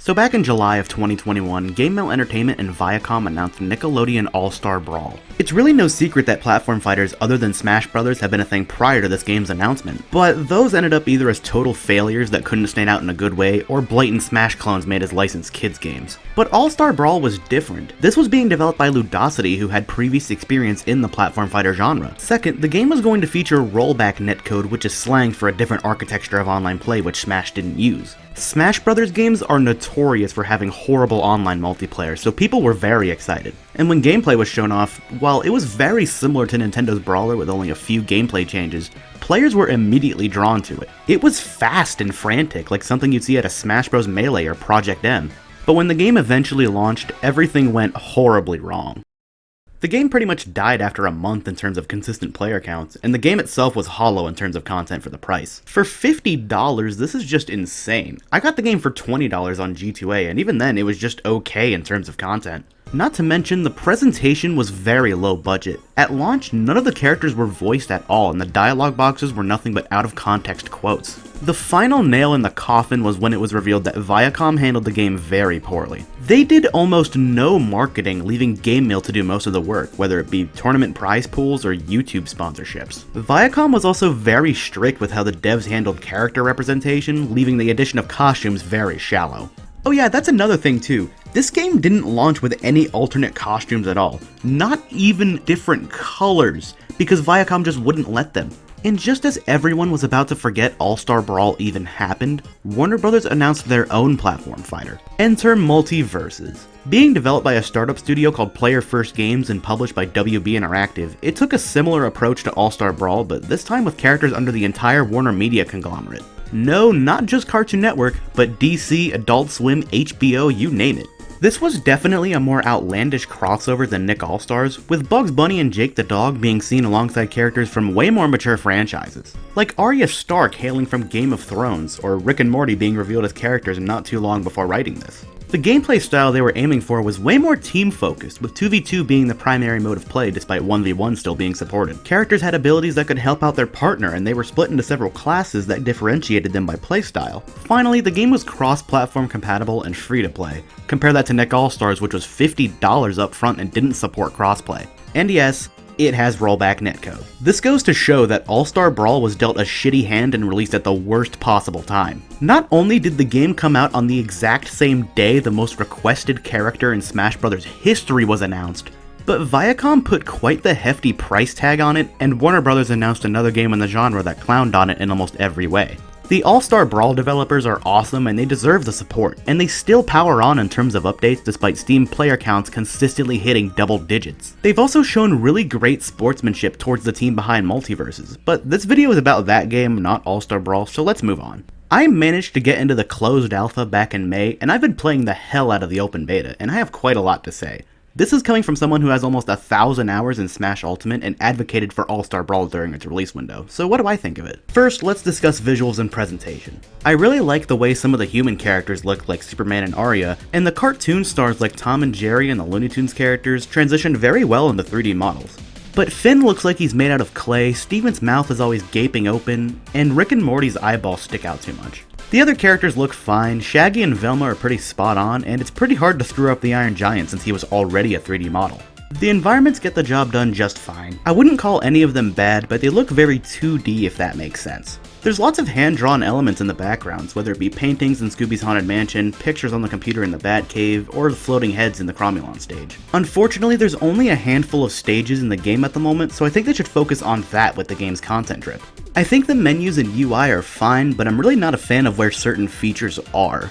So back in July of 2021, Game Mill Entertainment and Viacom announced Nickelodeon All-Star Brawl. It's really no secret that platform fighters other than Smash Brothers have been a thing prior to this game's announcement, but those ended up either as total failures that couldn't stand out in a good way, or blatant Smash clones made as licensed kids games. But All-Star Brawl was different. This was being developed by Ludosity, who had previous experience in the platform fighter genre. Second, the game was going to feature rollback netcode, which is slang for a different architecture of online play which Smash didn't use. Smash Brothers games are notorious for having horrible online multiplayer, so people were very excited. And when gameplay was shown off, while it was very similar to Nintendo's Brawler with only a few gameplay changes, players were immediately drawn to it. It was fast and frantic, like something you'd see at a Smash Bros. Melee or Project M. But when the game eventually launched, everything went horribly wrong. The game pretty much died after a month in terms of consistent player counts, and the game itself was hollow in terms of content for the price. For $50, this is just insane. I got the game for $20 on G2A, and even then it was just okay in terms of content. Not to mention, the presentation was very low budget. At launch, none of the characters were voiced at all, and the dialogue boxes were nothing but out-of-context quotes. The final nail in the coffin was when it was revealed that Viacom handled the game very poorly. They did almost no marketing, leaving Game Mill to do most of the work, whether it be tournament prize pools or YouTube sponsorships. Viacom was also very strict with how the devs handled character representation, leaving the addition of costumes very shallow. Oh yeah, that's another thing too. This game didn't launch with any alternate costumes at all. Not even different colors, because Viacom just wouldn't let them. And just as everyone was about to forget All-Star Brawl even happened, Warner Bros. Announced their own platform fighter. Enter MultiVersus. Being developed by a startup studio called Player First Games and published by WB Interactive, it took a similar approach to All-Star Brawl, but this time with characters under the entire Warner Media conglomerate. No, not just Cartoon Network, but DC, Adult Swim, HBO, you name it. This was definitely a more outlandish crossover than Nick All-Stars, with Bugs Bunny and Jake the Dog being seen alongside characters from way more mature franchises. Like Arya Stark hailing from Game of Thrones, or Rick and Morty being revealed as characters not too long before writing this. The gameplay style they were aiming for was way more team-focused, with 2v2 being the primary mode of play despite 1v1 still being supported. Characters had abilities that could help out their partner, and they were split into several classes that differentiated them by playstyle. Finally, the game was cross-platform compatible and free-to-play. Compare that to Nick All-Stars, which was $50 up front and didn't support crossplay. And yes, it has rollback netcode. This goes to show that All-Star Brawl was dealt a shitty hand and released at the worst possible time. Not only did the game come out on the exact same day the most requested character in Smash Bros. History was announced, but Viacom put quite the hefty price tag on it, and Warner Bros. Announced another game in the genre that clowned on it in almost every way. The All-Star Brawl developers are awesome and they deserve the support, and they still power on in terms of updates despite Steam player counts consistently hitting double digits. They've also shown really great sportsmanship towards the team behind MultiVersus, but this video is about that game, not All-Star Brawl, so let's move on. I managed to get into the closed alpha back in May, and I've been playing the hell out of the open beta, and I have quite a lot to say. This is coming from someone who has almost 1,000 hours in Smash Ultimate and advocated for All-Star Brawl during its release window, so what do I think of it? First, let's discuss visuals and presentation. I really like the way some of the human characters look like Superman and Arya, and the cartoon stars like Tom and Jerry and the Looney Tunes characters transitioned very well into 3D models. But Finn looks like he's made out of clay, Steven's mouth is always gaping open, and Rick and Morty's eyeballs stick out too much. The other characters look fine, Shaggy and Velma are pretty spot on, and it's pretty hard to screw up the Iron Giant since he was already a 3D model. The environments get the job done just fine. I wouldn't call any of them bad, but they look very 2D if that makes sense. There's lots of hand-drawn elements in the backgrounds, whether it be paintings in Scooby's Haunted Mansion, pictures on the computer in the Batcave, or the floating heads in the Cromulons stage. Unfortunately, there's only a handful of stages in the game at the moment, so I think they should focus on that with the game's content drip. I think the menus and UI are fine, but I'm really not a fan of where certain features are.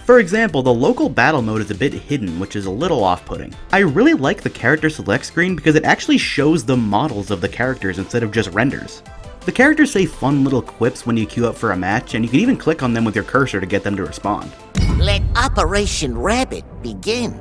For example, the local battle mode is a bit hidden, which is a little off-putting. I really like the character select screen because it actually shows the models of the characters instead of just renders. The characters say fun little quips when you queue up for a match, and you can even click on them with your cursor to get them to respond. Let Operation Rabbit begin.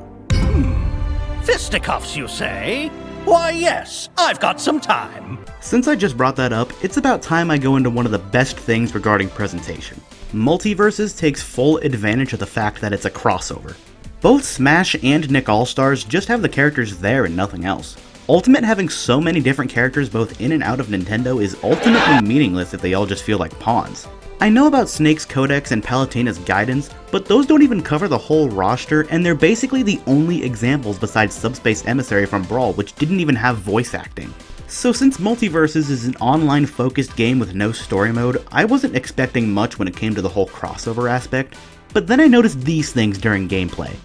Fisticuffs, you say? Why, yes, I've got some time. Since I just brought that up, it's about time I go into one of the best things regarding presentation. MultiVersus takes full advantage of the fact that it's a crossover. Both Smash and Nick All-Stars just have the characters there and nothing else. Ultimate having so many different characters both in and out of Nintendo is ultimately meaningless if they all just feel like pawns. I know about Snake's Codex and Palutena's Guidance, but those don't even cover the whole roster, and they're basically the only examples besides Subspace Emissary from Brawl, which didn't even have voice acting. So since MultiVersus is an online focused game with no story mode, I wasn't expecting much when it came to the whole crossover aspect, but then I noticed these things during gameplay.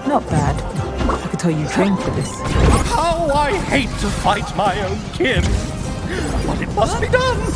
Not bad. I could tell you trained for this. How I hate to fight my own kin! But it must be done!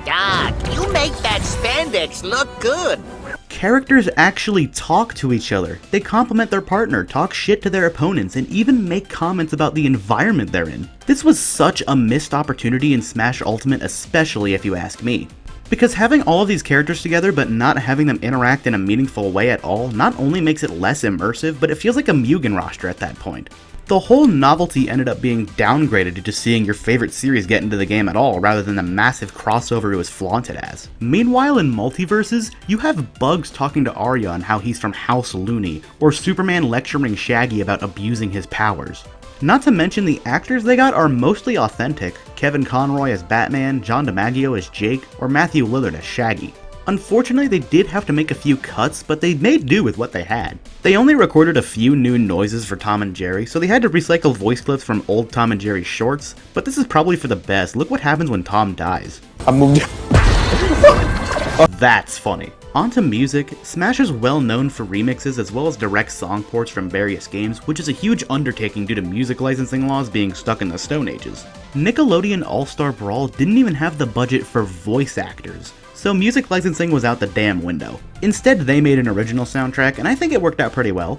Doc, you make that spandex look good. Characters actually talk to each other. They compliment their partner, talk shit to their opponents, and even make comments about the environment they're in. This was such a missed opportunity in Smash Ultimate, especially if you ask me. Because having all of these characters together but not having them interact in a meaningful way at all not only makes it less immersive, but it feels like a Mugen roster at that point. The whole novelty ended up being downgraded to just seeing your favorite series get into the game at all, rather than the massive crossover it was flaunted as. Meanwhile, in MultiVersus, you have Bugs talking to Arya on how he's from House Looney, or Superman lecturing Shaggy about abusing his powers. Not to mention the actors they got are mostly authentic, Kevin Conroy as Batman, John DiMaggio as Jake, or Matthew Lillard as Shaggy. Unfortunately, they did have to make a few cuts, but they made do with what they had. They only recorded a few new noises for Tom and Jerry, so they had to recycle voice clips from old Tom and Jerry shorts, but this is probably for the best. Look what happens when Tom dies. That's funny. Onto music, Smash is well known for remixes as well as direct song ports from various games, which is a huge undertaking due to music licensing laws being stuck in the Stone Ages. Nickelodeon All-Star Brawl didn't even have the budget for voice actors, so music licensing was out the damn window. Instead, they made an original soundtrack, and I think it worked out pretty well.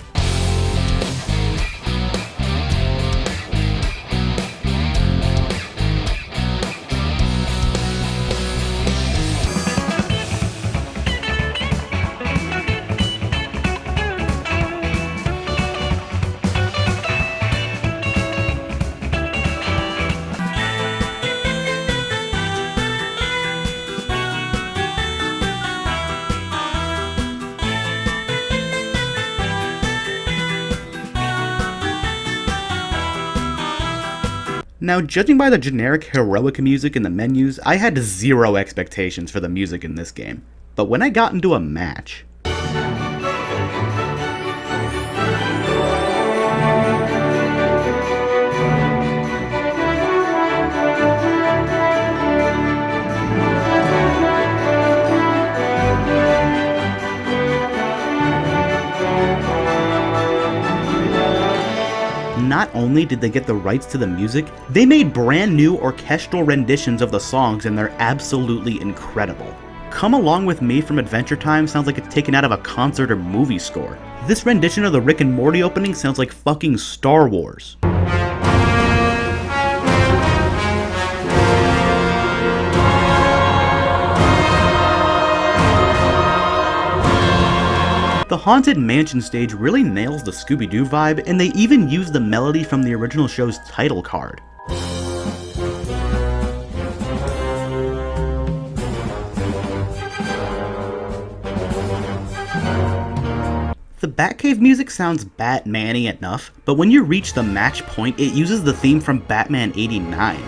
Now, judging by the generic heroic music in the menus, I had zero expectations for the music in this game. But when I got into a match, not only did they get the rights to the music, they made brand new orchestral renditions of the songs, and they're absolutely incredible. Come Along With Me from Adventure Time sounds like it's taken out of a concert or movie score. This rendition of the Rick and Morty opening sounds like fucking Star Wars. The Haunted Mansion stage really nails the Scooby-Doo vibe, and they even use the melody from the original show's title card. The Batcave music sounds Batman-y enough, but when you reach the match point, it uses the theme from Batman '89.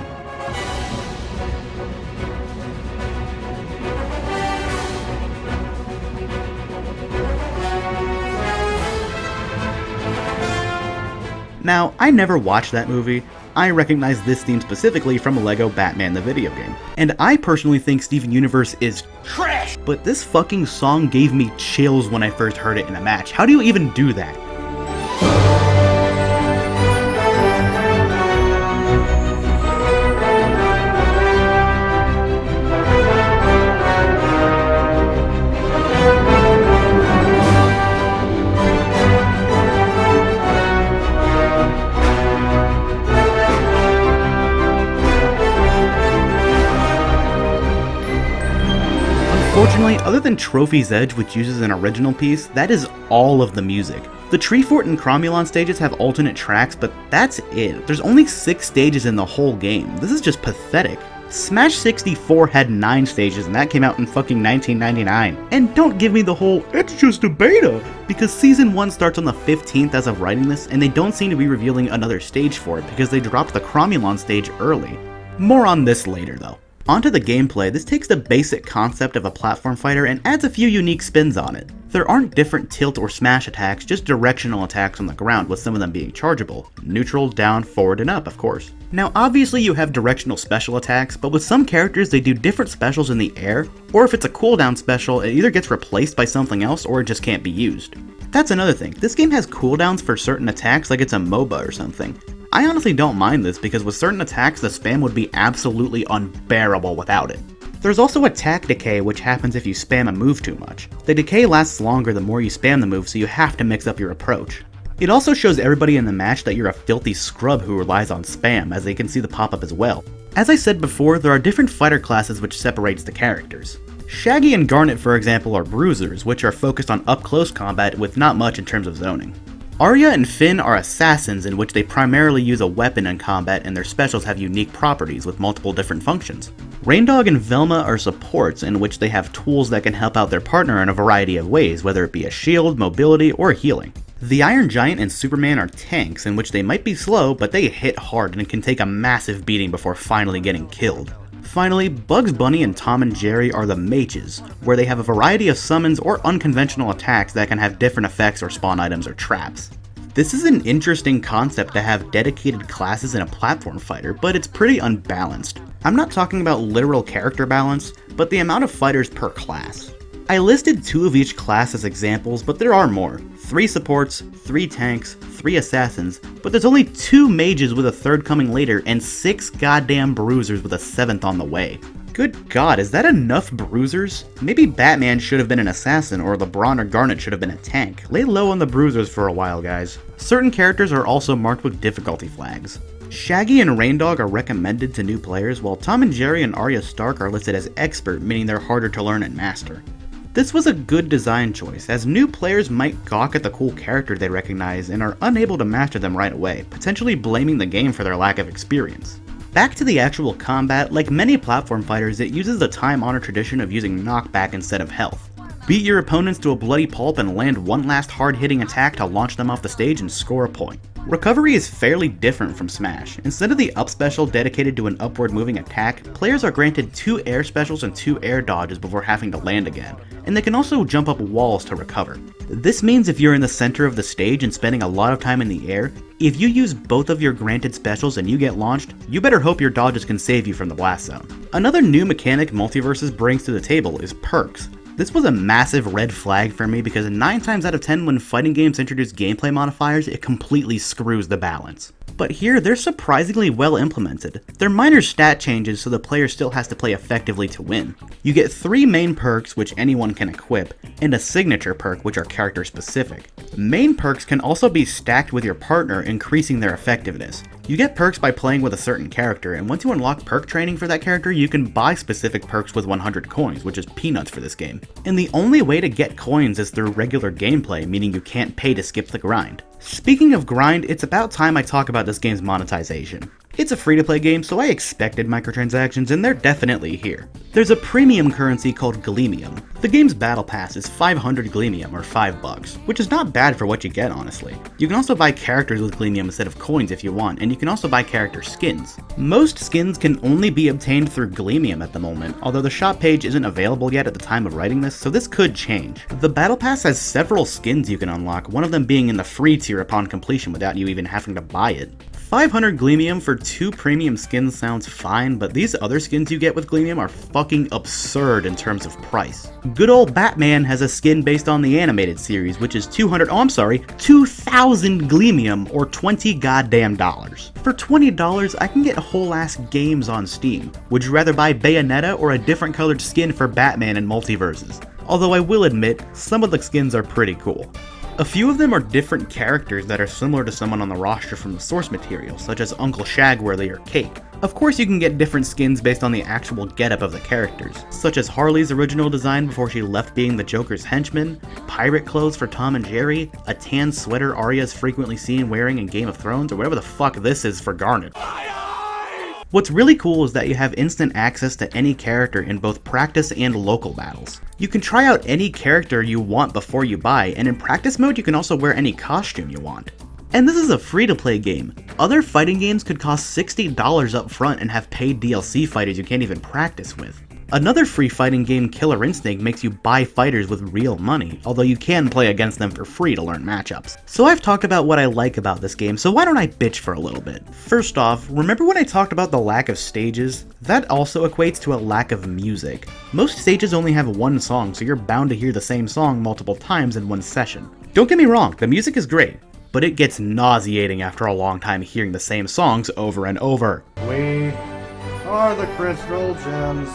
Now, I never watched that movie. I recognize this theme specifically from Lego Batman the video game. And I personally think Steven Universe is trash! But this fucking song gave me chills when I first heard it in a match. How do you even do that? Unfortunately, other than Trophy's Edge, which uses an original piece, that is all of the music. The Tree Fort and Cromulon stages have alternate tracks, but that's it. There's only 6 stages in the whole game. This is just pathetic. Smash 64 had 9 stages, and that came out in fucking 1999. And don't give me the whole, it's just a beta, because Season 1 starts on the 15th as of writing this, and they don't seem to be revealing another stage for it, because they dropped the Cromulon stage early. More on this later though. Onto the gameplay, this takes the basic concept of a platform fighter and adds a few unique spins on it. There aren't different tilt or smash attacks, just directional attacks on the ground, with some of them being chargeable. Neutral, down, forward, and up, of course. Now obviously you have directional special attacks, but with some characters they do different specials in the air, or if it's a cooldown special, it either gets replaced by something else or it just can't be used. That's another thing, this game has cooldowns for certain attacks like it's a MOBA or something. I honestly don't mind this because with certain attacks the spam would be absolutely unbearable without it. There's also attack decay, which happens if you spam a move too much. The decay lasts longer the more you spam the move, so you have to mix up your approach. It also shows everybody in the match that you're a filthy scrub who relies on spam, as they can see the pop-up as well. As I said before, there are different fighter classes which separates the characters. Shaggy and Garnet, for example, are bruisers, which are focused on up-close combat with not much in terms of zoning. Arya and Finn are assassins, in which they primarily use a weapon in combat and their specials have unique properties with multiple different functions. Raindog and Velma are supports, in which they have tools that can help out their partner in a variety of ways, whether it be a shield, mobility, or healing. The Iron Giant and Superman are tanks, in which they might be slow, but they hit hard and can take a massive beating before finally getting killed. Finally, Bugs Bunny and Tom and Jerry are the mages, where they have a variety of summons or unconventional attacks that can have different effects or spawn items or traps. This is an interesting concept to have dedicated classes in a platform fighter, but it's pretty unbalanced. I'm not talking about literal character balance, but the amount of fighters per class. I listed 2 of each class as examples, but there are more. 3 supports, 3 tanks, 3 assassins, but there's only 2 mages with a 3rd coming later, and 6 goddamn bruisers with a 7th on the way. Good god, is that enough bruisers? Maybe Batman should have been an assassin, or LeBron or Garnet should have been a tank. Lay low on the bruisers for a while, guys. Certain characters are also marked with difficulty flags. Shaggy and Raindog are recommended to new players, while Tom and Jerry and Arya Stark are listed as expert, meaning they're harder to learn and master. This was a good design choice, as new players might gawk at the cool character they recognize and are unable to master them right away, potentially blaming the game for their lack of experience. Back to the actual combat, like many platform fighters, it uses the time-honored tradition of using knockback instead of health. Beat your opponents to a bloody pulp and land one last hard-hitting attack to launch them off the stage and score a point. Recovery is fairly different from Smash. Instead of the up special dedicated to an upward moving attack, players are granted 2 air specials and 2 air dodges before having to land again, and they can also jump up walls to recover. This means if you're in the center of the stage and spending a lot of time in the air, if you use both of your granted specials and you get launched, you better hope your dodges can save you from the blast zone. Another new mechanic MultiVersus brings to the table is perks. This was a massive red flag for me because 9 times out of 10 when fighting games introduce gameplay modifiers, it completely screws the balance. But here, they're surprisingly well implemented. They're minor stat changes so the player still has to play effectively to win. You get 3 main perks which anyone can equip, and a signature perk which are character specific. Main perks can also be stacked with your partner, increasing their effectiveness. You get perks by playing with a certain character, and once you unlock perk training for that character, you can buy specific perks with 100 coins, which is peanuts for this game. And the only way to get coins is through regular gameplay, meaning you can't pay to skip the grind. Speaking of grind, it's about time I talk about this game's monetization. It's a free-to-play game, so I expected microtransactions, and they're definitely here. There's a premium currency called Gleamium. The game's battle pass is 500 Gleamium, or $5, which is not bad for what you get, honestly. You can also buy characters with Gleamium instead of coins if you want, and you can also buy character skins. Most skins can only be obtained through Gleamium at the moment, although the shop page isn't available yet at the time of writing this, so this could change. The battle pass has several skins you can unlock, one of them being in the free tier upon completion without you even having to buy it. 500 Gleamium for 2 premium skins sounds fine, but these other skins you get with Gleamium are fucking absurd in terms of price. Good old Batman has a skin based on the animated series, which is 2,000 Gleamium, or $20 goddamn dollars. For $20, I can get whole ass games on Steam. Would you rather buy Bayonetta or a different colored skin for Batman and MultiVersus? Although I will admit, some of the skins are pretty cool. A few of them are different characters that are similar to someone on the roster from the source material, such as Uncle Shagworthy or Cake. Of course you can get different skins based on the actual getup of the characters, such as Harley's original design before she left being the Joker's henchman, pirate clothes for Tom and Jerry, a tan sweater Arya is frequently seen wearing in Game of Thrones, or whatever the fuck this is for Garnet. What's really cool is that you have instant access to any character in both practice and local battles. You can try out any character you want before you buy, and in practice mode you can also wear any costume you want. And this is a free-to-play game. Other fighting games could cost $60 up front and have paid DLC fighters you can't even practice with. Another free fighting game, Killer Instinct, makes you buy fighters with real money, although you can play against them for free to learn matchups. So I've talked about what I like about this game, so why don't I bitch for a little bit? First off, remember when I talked about the lack of stages? That also equates to a lack of music. Most stages only have one song, so you're bound to hear the same song multiple times in one session. Don't get me wrong, the music is great, but it gets nauseating after a long time hearing the same songs over and over. We are the crystal gems.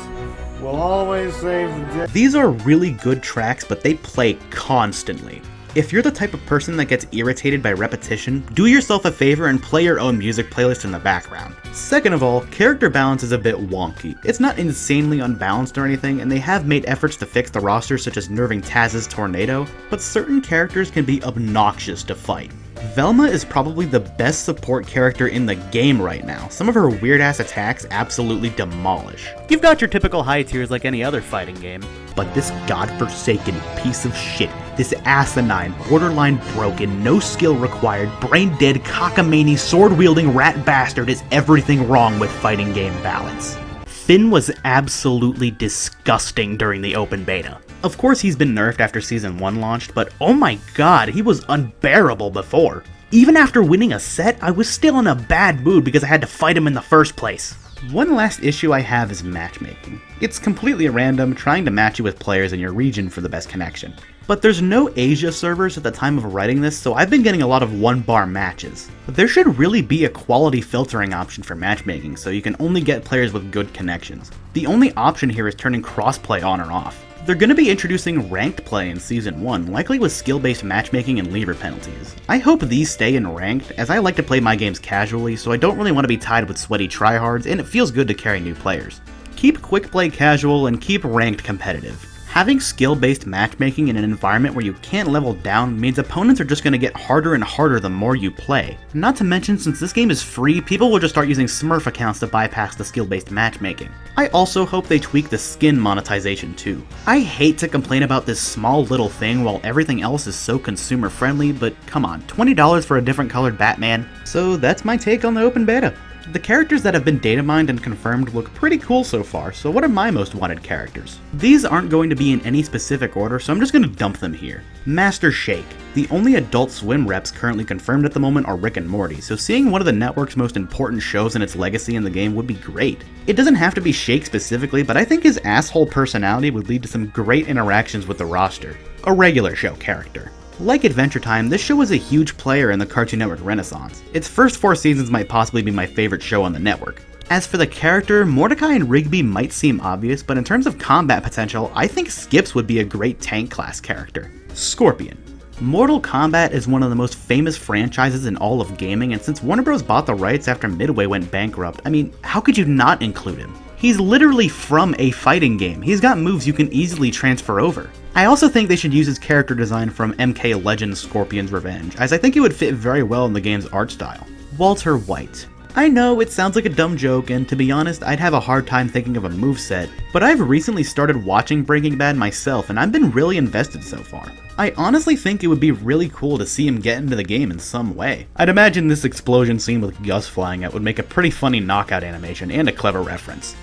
We'll always save the day. These are really good tracks, but they play constantly. If you're the type of person that gets irritated by repetition, do yourself a favor and play your own music playlist in the background. Second of all, character balance is a bit wonky. It's not insanely unbalanced or anything, and they have made efforts to fix the roster, such as nerfing Taz's Tornado, but certain characters can be obnoxious to fight. Velma is probably the best support character in the game right now. Some of her weird-ass attacks absolutely demolish. You've got your typical high tiers like any other fighting game, but this godforsaken piece of shit, this asinine, borderline broken, no skill required, brain-dead, cockamamie, sword-wielding rat bastard is everything wrong with fighting game balance. Finn was absolutely disgusting during the open beta. Of course he's been nerfed after Season 1 launched, but oh my god, he was unbearable before. Even after winning a set, I was still in a bad mood because I had to fight him in the first place. One last issue I have is matchmaking. It's completely random, trying to match you with players in your region for the best connection. But there's no Asia servers at the time of writing this, so I've been getting a lot of one-bar matches. But there should really be a quality filtering option for matchmaking, so you can only get players with good connections. The only option here is turning crossplay on or off. They're going to be introducing ranked play in Season 1, likely with skill-based matchmaking and lever penalties. I hope these stay in ranked, as I like to play my games casually, so I don't really want to be tied with sweaty tryhards, and it feels good to carry new players. Keep quick play casual and keep ranked competitive. Having skill-based matchmaking in an environment where you can't level down means opponents are just going to get harder and harder the more you play. Not to mention, since this game is free, people will just start using Smurf accounts to bypass the skill-based matchmaking. I also hope they tweak the skin monetization too. I hate to complain about this small little thing while everything else is so consumer friendly, but come on, $20 for a different colored Batman? So that's my take on the open beta. The characters that have been data mined and confirmed look pretty cool so far, so what are my most wanted characters? These aren't going to be in any specific order, so I'm just going to dump them here. Master Shake. The only Adult Swim reps currently confirmed at the moment are Rick and Morty, so seeing one of the network's most important shows and its legacy in the game would be great. It doesn't have to be Shake specifically, but I think his asshole personality would lead to some great interactions with the roster. A regular show character. Like Adventure Time, this show was a huge player in the Cartoon Network renaissance. Its first 4 seasons might possibly be my favorite show on the network. As for the character, Mordecai and Rigby might seem obvious, but in terms of combat potential, I think Skips would be a great tank class character. Scorpion. Mortal Kombat is one of the most famous franchises in all of gaming, and since Warner Bros. Bought the rights after Midway went bankrupt, I mean, how could you not include him? He's literally from a fighting game. He's got moves you can easily transfer over. I also think they should use his character design from MK Legends Scorpion's Revenge, as I think he would fit very well in the game's art style. Walter White. I know it sounds like a dumb joke, and to be honest, I'd have a hard time thinking of a moveset, but I've recently started watching Breaking Bad myself, and I've been really invested so far. I honestly think it would be really cool to see him get into the game in some way. I'd imagine this explosion scene with Gus flying out would make a pretty funny knockout animation and a clever reference.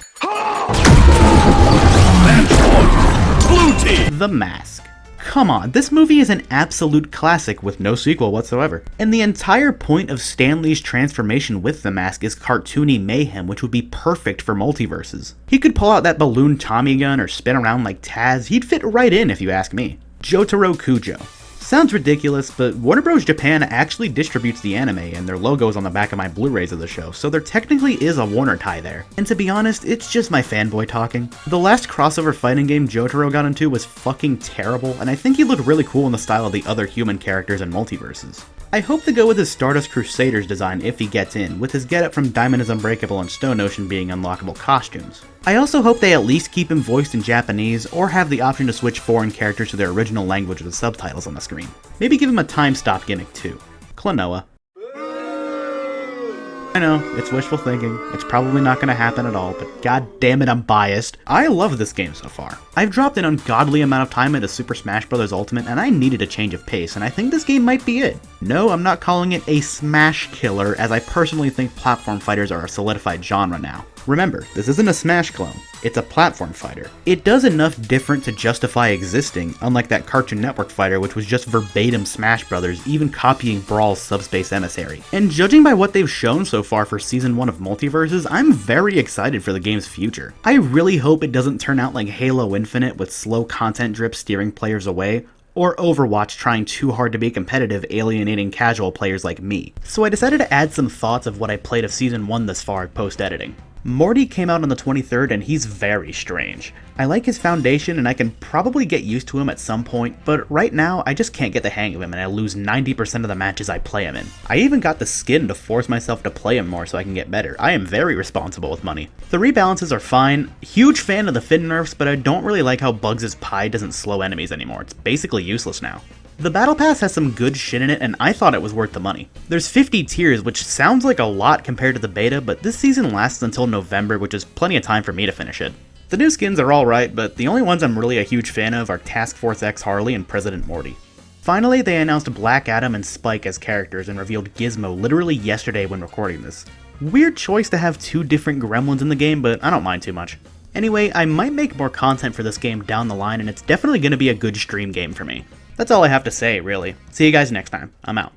Blue team! The Mask. Come on, this movie is an absolute classic with no sequel whatsoever. And the entire point of Stan Lee's transformation with the mask is cartoony mayhem, which would be perfect for MultiVersus. He could pull out that balloon Tommy gun or spin around like Taz, he'd fit right in if you ask me. Jotaro Kujo. Sounds ridiculous, but Warner Bros. Japan actually distributes the anime, and their logo is on the back of my Blu-rays of the show, so there technically is a Warner tie there. And to be honest, it's just my fanboy talking. The last crossover fighting game Jotaro got into was fucking terrible, and I think he looked really cool in the style of the other human characters in MultiVersus. I hope they go with his Stardust Crusaders design if he gets in, with his getup from Diamond is Unbreakable and Stone Ocean being unlockable costumes. I also hope they at least keep him voiced in Japanese, or have the option to switch foreign characters to their original language with subtitles on the screen. Maybe give him a time stop gimmick too. Klonoa. I know, it's wishful thinking, it's probably not going to happen at all, but god damn it, I'm biased. I love this game so far. I've dropped an ungodly amount of time into Super Smash Bros. Ultimate, and I needed a change of pace, and I think this game might be it. No, I'm not calling it a smash killer, as I personally think platform fighters are a solidified genre now. Remember, this isn't a Smash clone, it's a platform fighter. It does enough different to justify existing, unlike that Cartoon Network fighter which was just verbatim Smash Brothers, even copying Brawl's Subspace Emissary. And judging by what they've shown so far for Season 1 of MultiVersus, I'm very excited for the game's future. I really hope it doesn't turn out like Halo Infinite with slow content drip steering players away, or Overwatch trying too hard to be competitive, alienating casual players like me. So I decided to add some thoughts of what I played of Season 1 thus far post-editing. Morty came out on the 23rd and he's very strange. I like his foundation and I can probably get used to him at some point, but right now I just can't get the hang of him and I lose 90% of the matches I play him in. I even got the skin to force myself to play him more so I can get better. I am very responsible with money. The rebalances are fine, huge fan of the fin nerfs, but I don't really like how Bugs' pie doesn't slow enemies anymore. It's basically useless now. The Battle Pass has some good shit in it, and I thought it was worth the money. There's 50 tiers, which sounds like a lot compared to the beta, but this season lasts until November, which is plenty of time for me to finish it. The new skins are alright, but the only ones I'm really a huge fan of are Task Force X Harley and President Morty. Finally, they announced Black Adam and Spike as characters and revealed Gizmo literally yesterday when recording this. Weird choice to have two different gremlins in the game, but I don't mind too much. Anyway, I might make more content for this game down the line, and it's definitely going to be a good stream game for me. That's all I have to say, really. See you guys next time. I'm out.